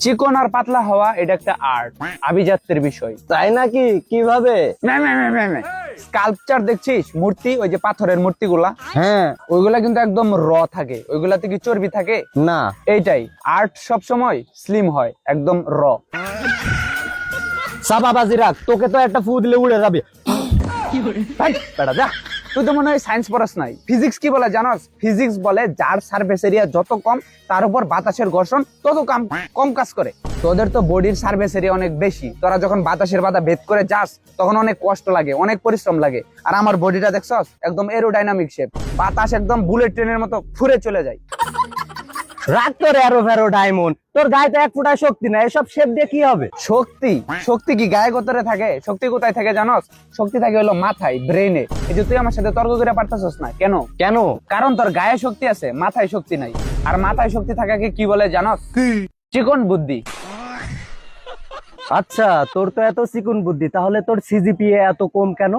চিকন আর পাতলা হওয়া এটা একটা আর্ট, আভিজাত্যের বিষয়। তাই নাকি? কিভাবে? স্কাল্পচার দেখছিস, মূর্তি, ওই যে পাথরের মূর্তিগুলা, হ্যাঁ। ওইগুলা কিন্তু একদম র থাকে, ওইগুলাতে কি চর্বি থাকে? না। এইটাই আর্ট, সব সময় স্লিম হয়, একদম র। চাপাবাজি রাখ, তোকে তো একটা ফু দিলে উড়ে যাবে। বেটা যা, তুই তো মনে হয় সায়েন্স পড়াস নাই। ফিজিক্স কি বলে জানোস? ফিজিক্স বলে যার সারফেস এরিয়া যত কম তার উপর বাতাসের ঘর্ষণ তত কম কাজ করে। তোদের তো বডির সারফেস এরিয়া অনেক বেশি, তোরা যখন বাতাসের বাধা ভেদ করে যাস তখন অনেক কষ্ট লাগে, অনেক পরিশ্রম লাগে। আর আমার বডিটা দেখছস, একদম এরোডাইনামিক শেপ, বাতাস একদম বুলেট ট্রেনের মতো ফুরে চলে যায়। রাখ তোর এরো ফেরো ডায়মন্ড, তোর গায়ে তো এক ফুটা শক্তি না, এসব শেপ দিয়ে কি হবে? শক্তি? শক্তি কি গায়ে গোতরে থাকে? শক্তি কোথায় থাকে জানোস? শক্তি থাকে হলো মাথায়, ব্রেনে। এই যে তুই আমার সাথে তর্ক করে পারতেছস না কেন? কেন? কারণ তোর গায়ে শক্তি আছে, মাথায় শক্তি নাই। আর মাথায় শক্তি থাকাকে কি বলে জানোস? চিকন বুদ্ধি। আচ্ছা, তোর তো এত চিকুন বুদ্ধি, তাহলে তোর সিজিপিএ এত কম কেন?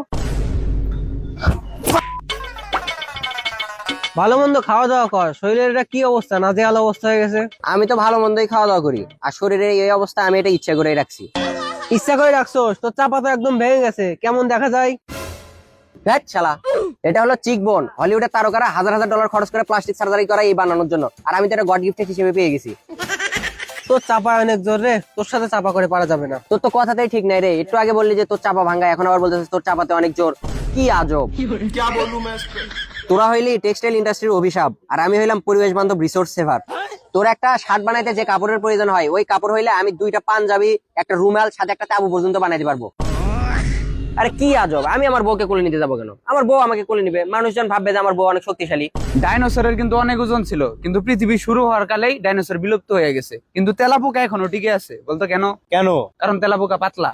ভালো মন্দ খাওয়া দাওয়া কর, শরীরের এটা কি অবস্থা, নাজেহাল অবস্থা হয়ে গেছে। আমি তো ভালো মন্দই খাওয়া দাওয়া করি, আর শরীরের এই অবস্থা আমি এটা ইচ্ছা করে রাখছি। ইচ্ছা করে রাখছোস? তোর চাপা তো একদম ভেঙে গেছে, কেমন দেখা যায়? ধ্যাৎ শালা, এটা হলো চিক বোন। হলিউডের তারকারা হাজার হাজার ডলার খরচ করে প্লাস্টিক সার্জারি করা এই বানানোর জন্য, আর আমি তো এটা গড গিফট হিসেবে পেয়ে গেছি। তোর চাপা অনেক জোর রে, তোর সাথে চাপা করে পারা যাবে না। তোর তো কথাতেই ঠিক নাই রে, একটু আগে বললি যে তোর চাপা ভাঙ্গা, এখন আবার বলতেছিস তোর চাপাতে অনেক জোর। কি আজব! তোরা হইলি টেক্সটাইল ইন্ডাস্ট্রির অভিশাপ, আর আমি হইলাম পরিবেশ বান্ধব রিসোর্স সেভার। তোর একটা শার্ট বানাইতে যে কাপড়ের প্রয়োজন হয়, ওই কাপড় হইলে আমি 2টা পাঞ্জাবি, একটা রুমাল, সাথে একটা তাবু পর্যন্ত বানাইতে পারবো। আরে কি আজব! আমি আমার বউকে কোলে নিতে যাবো কেন? আমার বউ আমাকে কোলে নিবে, মানুষজন ভাববে যে আমার বউ অনেক শক্তিশালী। ডাইনোসরের কিন্তু অনেক ওজন ছিল, কিন্তু পৃথিবী শুরু হওয়ার কালেই ডাইনোসর বিলুপ্ত হয়ে গেছে। কিন্তু তেলাপোকা এখনো টিকে আছে। বলতো কেন? কেন? কারণ তেলাপোকা পাতলা।